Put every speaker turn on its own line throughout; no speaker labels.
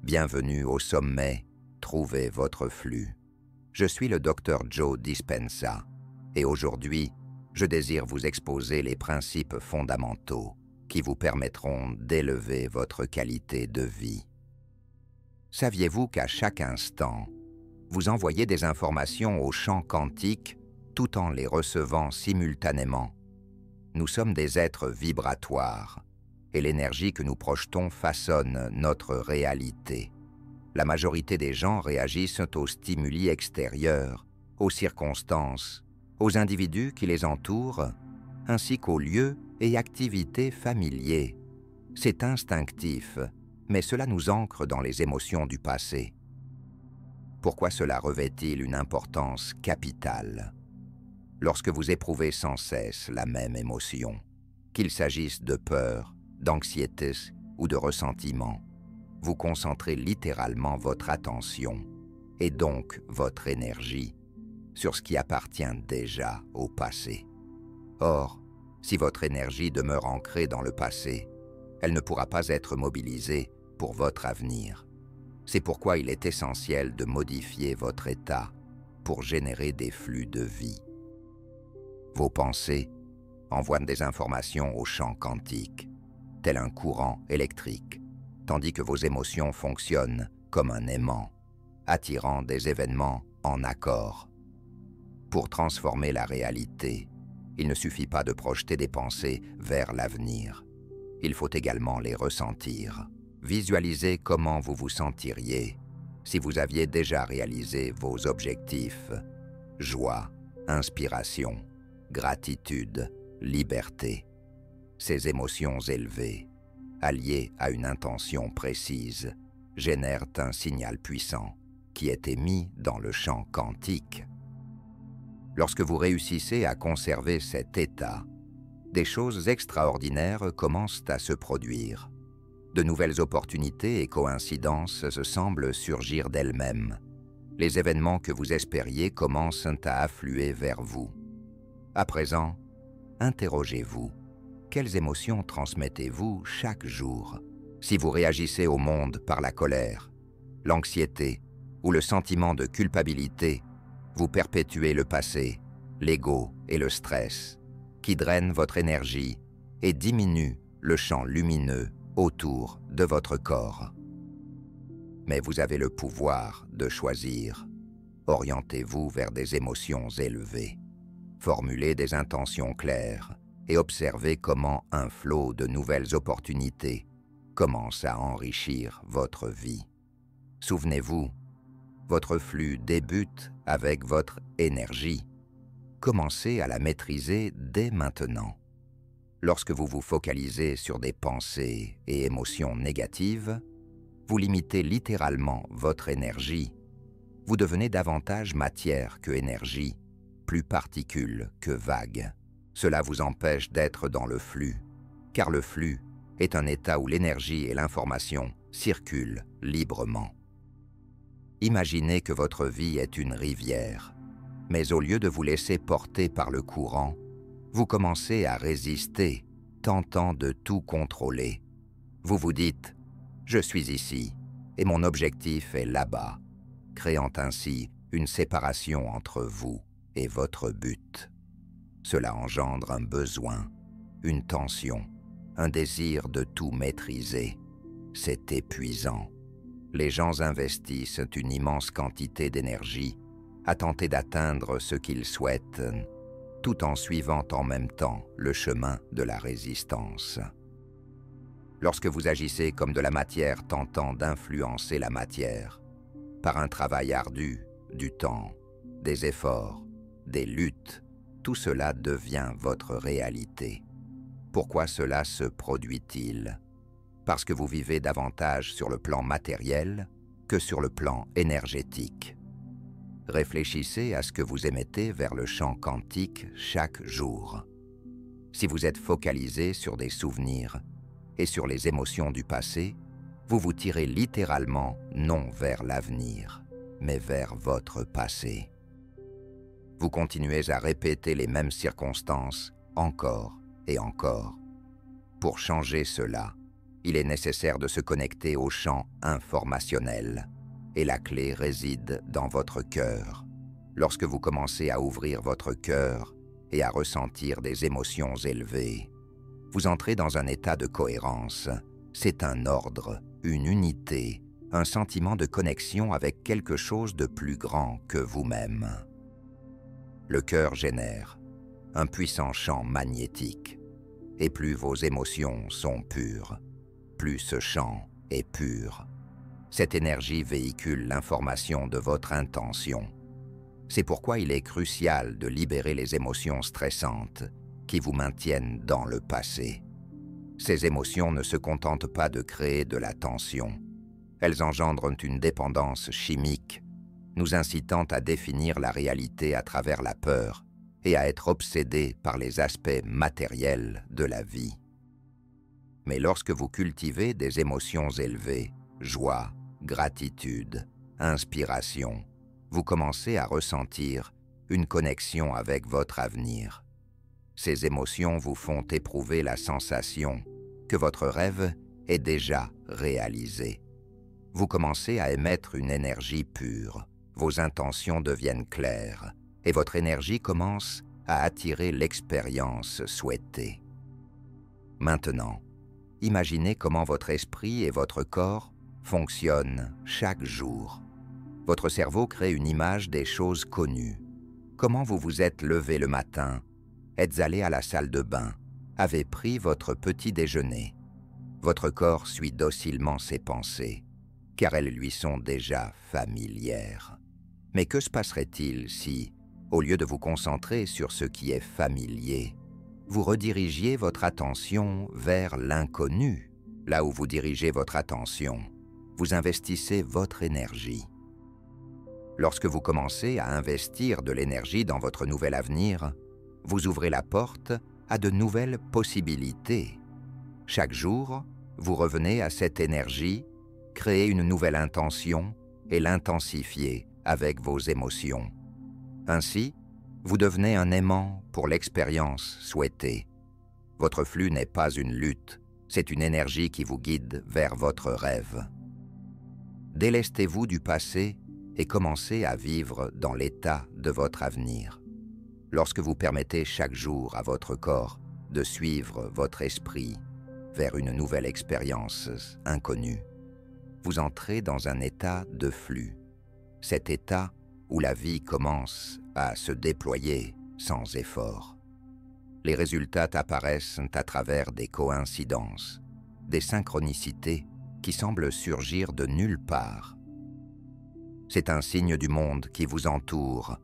Bienvenue au sommet, trouvez votre flux. Je suis le Dr Joe Dispenza et aujourd'hui, je désire vous exposer les principes fondamentaux qui vous permettront d'élever votre qualité de vie. Saviez-vous qu'à chaque instant, vous envoyez des informations au champ quantique tout en les recevant simultanément? Nous sommes des êtres vibratoires et l'énergie que nous projetons façonne notre réalité. La majorité des gens réagissent aux stimuli extérieurs, aux circonstances, aux individus qui les entourent, ainsi qu'aux lieux et activités familiers. C'est instinctif, mais cela nous ancre dans les émotions du passé. Pourquoi cela revêt-il une importance capitale? Lorsque vous éprouvez sans cesse la même émotion, qu'il s'agisse de peur, d'anxiété ou de ressentiment, vous concentrez littéralement votre attention, et donc votre énergie, sur ce qui appartient déjà au passé. Or, si votre énergie demeure ancrée dans le passé, elle ne pourra pas être mobilisée pour votre avenir. C'est pourquoi il est essentiel de modifier votre état pour générer des flux de vie. Vos pensées envoient des informations au champ quantique, tel un courant électrique, tandis que vos émotions fonctionnent comme un aimant, attirant des événements en accord. Pour transformer la réalité, il ne suffit pas de projeter des pensées vers l'avenir. Il faut également les ressentir. Visualisez comment vous vous sentiriez si vous aviez déjà réalisé vos objectifs. Joie, inspiration, gratitude, liberté. Ces émotions élevées, alliées à une intention précise, génèrent un signal puissant qui est émis dans le champ quantique. Lorsque vous réussissez à conserver cet état, des choses extraordinaires commencent à se produire. De nouvelles opportunités et coïncidences se semblent surgir d'elles-mêmes. Les événements que vous espériez commencent à affluer vers vous. À présent, interrogez-vous. Quelles émotions transmettez-vous chaque jour? Si vous réagissez au monde par la colère, l'anxiété ou le sentiment de culpabilité, vous perpétuez le passé, l'ego et le stress, qui drainent votre énergie et diminuent le champ lumineux autour de votre corps. Mais vous avez le pouvoir de choisir. Orientez-vous vers des émotions élevées. Formulez des intentions claires et observez comment un flot de nouvelles opportunités commence à enrichir votre vie. Souvenez-vous, votre flux débute avec votre énergie. Commencez à la maîtriser dès maintenant. Lorsque vous vous focalisez sur des pensées et émotions négatives, vous limitez littéralement votre énergie. Vous devenez davantage matière que énergie, plus particules que vagues. Cela vous empêche d'être dans le flux, car le flux est un état où l'énergie et l'information circulent librement. Imaginez que votre vie est une rivière, mais au lieu de vous laisser porter par le courant, vous commencez à résister, tentant de tout contrôler. Vous vous dites « Je suis ici et mon objectif est là-bas », créant ainsi une séparation entre vous et votre but. Cela engendre un besoin, une tension, un désir de tout maîtriser. C'est épuisant. Les gens investissent une immense quantité d'énergie à tenter d'atteindre ce qu'ils souhaitent, tout en suivant en même temps le chemin de la résistance. Lorsque vous agissez comme de la matière tentant d'influencer la matière, par un travail ardu, du temps, des efforts, des luttes, tout cela devient votre réalité. Pourquoi cela se produit-il? Parce que vous vivez davantage sur le plan matériel que sur le plan énergétique. Réfléchissez à ce que vous émettez vers le champ quantique chaque jour. Si vous êtes focalisé sur des souvenirs et sur les émotions du passé, vous vous tirez littéralement non vers l'avenir, mais vers votre passé. Vous continuez à répéter les mêmes circonstances encore et encore. Pour changer cela, il est nécessaire de se connecter au champ informationnel. Et la clé réside dans votre cœur. Lorsque vous commencez à ouvrir votre cœur et à ressentir des émotions élevées, vous entrez dans un état de cohérence. C'est un ordre, une unité, un sentiment de connexion avec quelque chose de plus grand que vous-même. Le cœur génère un puissant champ magnétique. Et plus vos émotions sont pures, plus ce champ est pur. Cette énergie véhicule l'information de votre intention. C'est pourquoi il est crucial de libérer les émotions stressantes qui vous maintiennent dans le passé. Ces émotions ne se contentent pas de créer de la tension. Elles engendrent une dépendance chimique, nous incitant à définir la réalité à travers la peur et à être obsédés par les aspects matériels de la vie. Mais lorsque vous cultivez des émotions élevées, joie, gratitude, inspiration, vous commencez à ressentir une connexion avec votre avenir. Ces émotions vous font éprouver la sensation que votre rêve est déjà réalisé. Vous commencez à émettre une énergie pure, vos intentions deviennent claires, et votre énergie commence à attirer l'expérience souhaitée. Maintenant, imaginez comment votre esprit et votre corps fonctionnent chaque jour. Votre cerveau crée une image des choses connues. Comment vous vous êtes levé le matin, êtes allé à la salle de bain, avez pris votre petit déjeuner. Votre corps suit docilement ses pensées, car elles lui sont déjà familières. Mais que se passerait-il si, au lieu de vous concentrer sur ce qui est familier, vous redirigiez votre attention vers l'inconnu? Là où vous dirigez votre attention, vous investissez votre énergie. Lorsque vous commencez à investir de l'énergie dans votre nouvel avenir, vous ouvrez la porte à de nouvelles possibilités. Chaque jour, vous revenez à cette énergie, créez une nouvelle intention et l'intensifiez avec vos émotions. Ainsi, vous devenez un aimant pour l'expérience souhaitée. Votre flux n'est pas une lutte, c'est une énergie qui vous guide vers votre rêve. Délestez-vous du passé et commencez à vivre dans l'état de votre avenir. Lorsque vous permettez chaque jour à votre corps de suivre votre esprit vers une nouvelle expérience inconnue, vous entrez dans un état de flux. Cet état où la vie commence à se déployer sans effort. Les résultats apparaissent à travers des coïncidences, des synchronicités qui semblent surgir de nulle part. C'est un signe du monde qui vous entoure,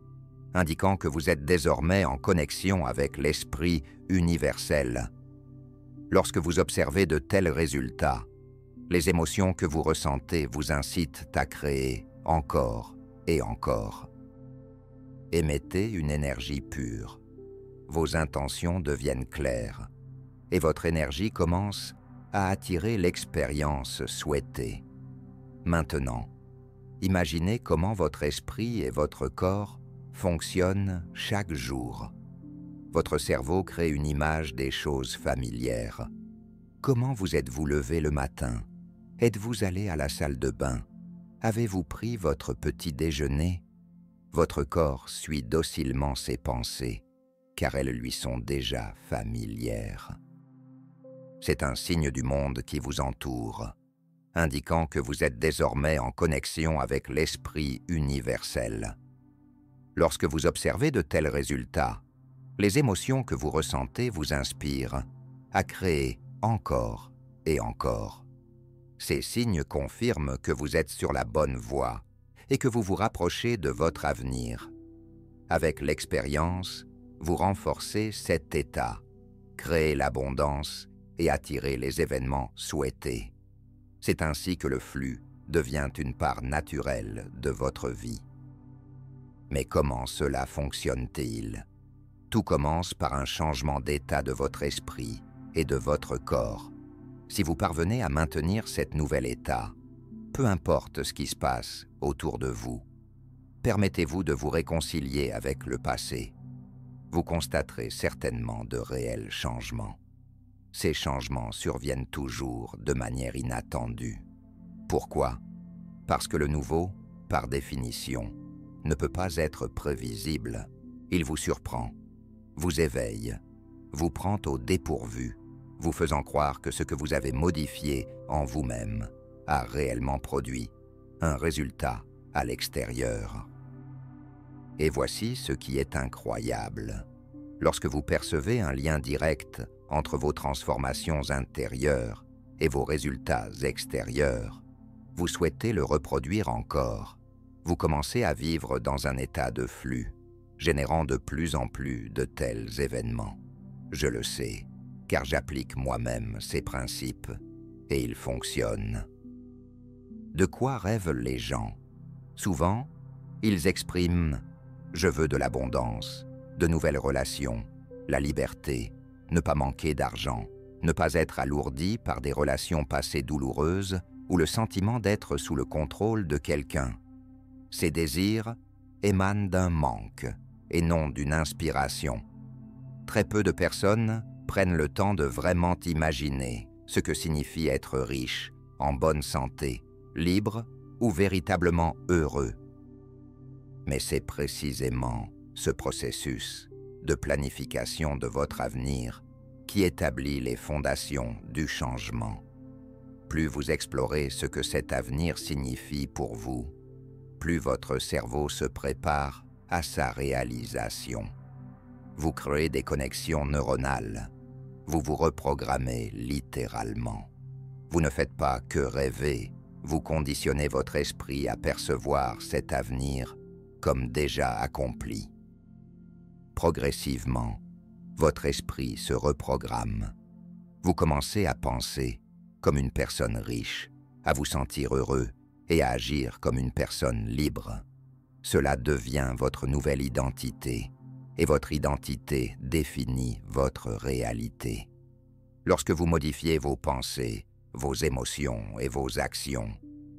indiquant que vous êtes désormais en connexion avec l'esprit universel. Lorsque vous observez de tels résultats, les émotions que vous ressentez vous incitent à créer encore et encore. Émettez une énergie pure. Vos intentions deviennent claires et votre énergie commence à attirer l'expérience souhaitée. Maintenant, imaginez comment votre esprit et votre corps fonctionnent chaque jour. Votre cerveau crée une image des choses familières. Comment vous êtes-vous levé le matin? Êtes-vous allé à la salle de bain? Avez-vous pris votre petit déjeuner? Votre corps suit docilement ses pensées, car elles lui sont déjà familières. C'est un signe du monde qui vous entoure, indiquant que vous êtes désormais en connexion avec l'esprit universel. Lorsque vous observez de tels résultats, les émotions que vous ressentez vous inspirent à créer encore et encore. Ces signes confirment que vous êtes sur la bonne voie et que vous vous rapprochez de votre avenir. Avec l'expérience, vous renforcez cet état, créez l'abondance et attirez les événements souhaités. C'est ainsi que le flux devient une part naturelle de votre vie. Mais comment cela fonctionne-t-il? Tout commence par un changement d'état de votre esprit et de votre corps. Si vous parvenez à maintenir cet nouvel état, peu importe ce qui se passe autour de vous, permettez-vous de vous réconcilier avec le passé. Vous constaterez certainement de réels changements. ces changements surviennent toujours de manière inattendue. Pourquoi? Parce que le nouveau, par définition, ne peut pas être prévisible. Il vous surprend, vous éveille, vous prend au dépourvu, vous faisant croire que ce que vous avez modifié en vous-même a réellement produit un résultat à l'extérieur. Et voici ce qui est incroyable. Lorsque vous percevez un lien direct entre vos transformations intérieures et vos résultats extérieurs, vous souhaitez le reproduire encore. Vous commencez à vivre dans un état de flux, générant de plus en plus de tels événements. Je le sais, car j'applique moi-même ces principes, et ils fonctionnent. De quoi rêvent les gens? Souvent, ils expriment « je veux de l'abondance », de nouvelles relations, la liberté, ne pas manquer d'argent, ne pas être alourdi par des relations passées douloureuses ou le sentiment d'être sous le contrôle de quelqu'un. Ces désirs émanent d'un manque et non d'une inspiration. Très peu de personnes prennent le temps de vraiment imaginer ce que signifie être riche, en bonne santé, libre ou véritablement heureux. Mais c'est précisément ce processus de planification de votre avenir qui établit les fondations du changement. Plus vous explorez ce que cet avenir signifie pour vous, plus votre cerveau se prépare à sa réalisation. Vous créez des connexions neuronales. Vous vous reprogrammez littéralement. Vous ne faites pas que rêver, vous conditionnez votre esprit à percevoir cet avenir comme déjà accompli. Progressivement, votre esprit se reprogramme. Vous commencez à penser comme une personne riche, à vous sentir heureux et à agir comme une personne libre. Cela devient votre nouvelle identité, et votre identité définit votre réalité. Lorsque vous modifiez vos pensées, vos émotions et vos actions,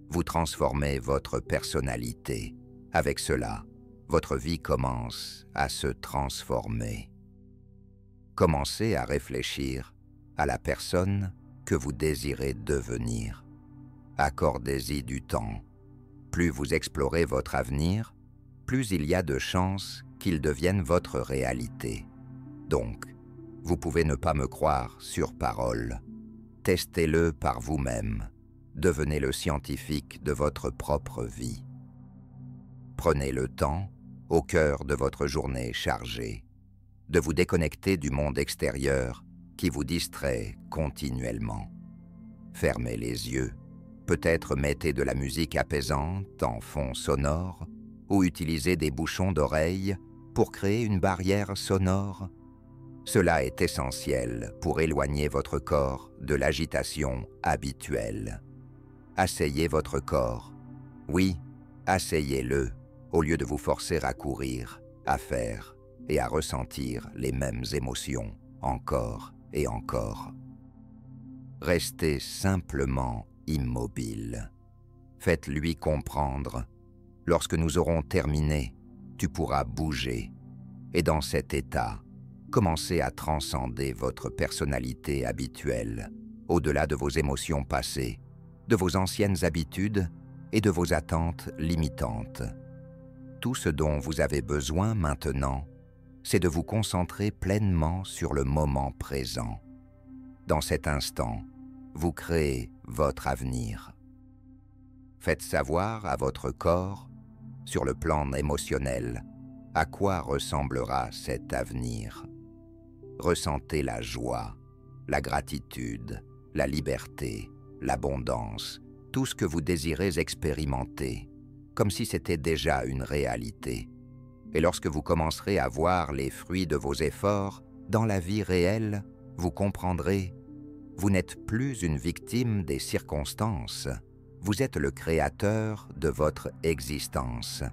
vous transformez votre personnalité. Avec cela, votre vie commence à se transformer. Commencez à réfléchir à la personne que vous désirez devenir. Accordez-y du temps. Plus vous explorez votre avenir, plus il y a de chances qu'il devienne votre réalité. Donc, vous pouvez ne pas me croire sur parole. Testez-le par vous-même. Devenez le scientifique de votre propre vie. Prenez le temps, au cœur de votre journée chargée, de vous déconnecter du monde extérieur qui vous distrait continuellement. Fermez les yeux, peut-être mettez de la musique apaisante en fond sonore ou utilisez des bouchons d'oreilles pour créer une barrière sonore. Cela est essentiel pour éloigner votre corps de l'agitation habituelle. Asseyez votre corps. Oui, asseyez-le au lieu de vous forcer à courir, à faire et à ressentir les mêmes émotions encore et encore. Restez simplement immobile. Faites-lui comprendre. Lorsque nous aurons terminé, tu pourras bouger. Et dans cet état, commencez à transcender votre personnalité habituelle, au-delà de vos émotions passées, de vos anciennes habitudes et de vos attentes limitantes. Tout ce dont vous avez besoin maintenant, c'est de vous concentrer pleinement sur le moment présent. Dans cet instant, vous créez votre avenir. Faites savoir à votre corps, sur le plan émotionnel, à quoi ressemblera cet avenir. Ressentez la joie, la gratitude, la liberté, l'abondance, tout ce que vous désirez expérimenter, comme si c'était déjà une réalité. Et lorsque vous commencerez à voir les fruits de vos efforts dans la vie réelle, vous comprendrez, vous n'êtes plus une victime des circonstances, vous êtes le créateur de votre existence.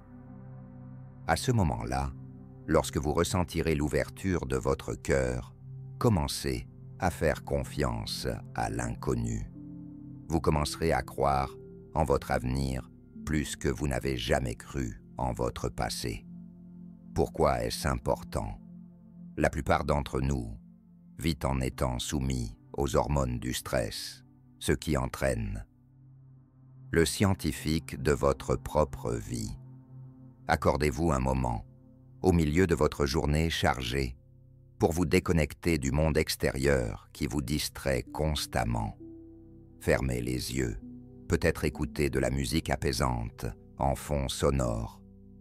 À ce moment-là, lorsque vous ressentirez l'ouverture de votre cœur, commencez à faire confiance à l'inconnu. Vous commencerez à croire en votre avenir plus que vous n'avez jamais cru en votre passé. Pourquoi est-ce important? La plupart d'entre nous vivent en étant soumis aux hormones du stress, ce qui entraîne le scientifique de votre propre vie. Accordez-vous un moment, au milieu de votre journée chargée, pour vous déconnecter du monde extérieur qui vous distrait constamment. Fermez les yeux, peut-être écouter de la musique apaisante en fond sonore,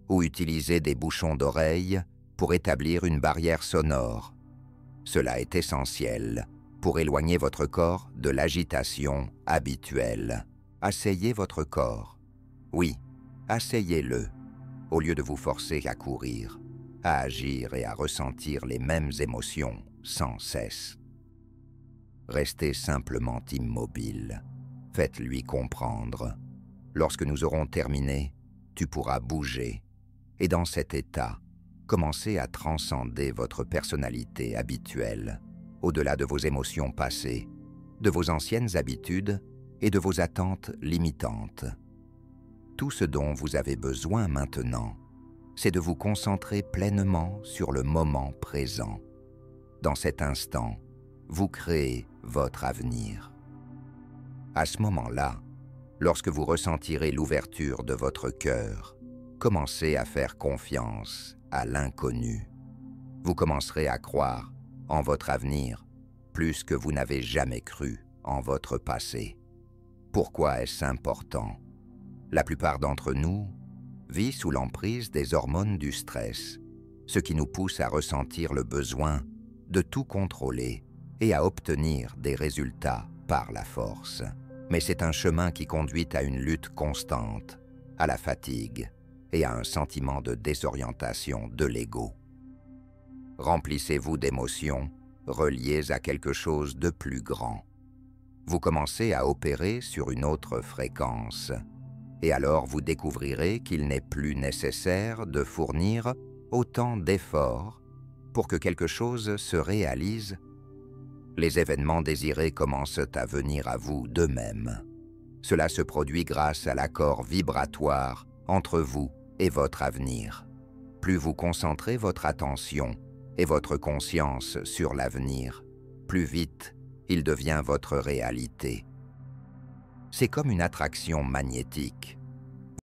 ou utiliser des bouchons d'oreilles pour établir une barrière sonore. Cela est essentiel pour éloigner votre corps de l'agitation habituelle. Asseyez votre corps. Oui, asseyez-le, au lieu de vous forcer à courir, à agir et à ressentir les mêmes émotions sans cesse. Restez simplement immobile. Faites-lui comprendre. Lorsque nous aurons terminé, tu pourras bouger. Et dans cet état, commencez à transcender votre personnalité habituelle, au-delà de vos émotions passées, de vos anciennes habitudes et de vos attentes limitantes. Tout ce dont vous avez besoin maintenant, c'est de vous concentrer pleinement sur le moment présent. Dans cet instant, vous créez votre avenir. À ce moment-là, lorsque vous ressentirez l'ouverture de votre cœur, commencez à faire confiance à l'inconnu. Vous commencerez à croire en votre avenir plus que vous n'avez jamais cru en votre passé. Pourquoi est-ce important? La plupart d'entre nous vit sous l'emprise des hormones du stress, ce qui nous pousse à ressentir le besoin de tout contrôler et à obtenir des résultats par la force. Mais c'est un chemin qui conduit à une lutte constante, à la fatigue et à un sentiment de désorientation de l'ego. Remplissez-vous d'émotions reliées à quelque chose de plus grand. Vous commencez à opérer sur une autre fréquence, et alors vous découvrirez qu'il n'est plus nécessaire de fournir autant d'efforts pour que quelque chose se réalise. Les événements désirés commencent à venir à vous d'eux-mêmes. Cela se produit grâce à l'accord vibratoire entre vous et votre avenir. Plus vous concentrez votre attention et votre conscience sur l'avenir, plus vite il devient votre réalité. C'est comme une attraction magnétique.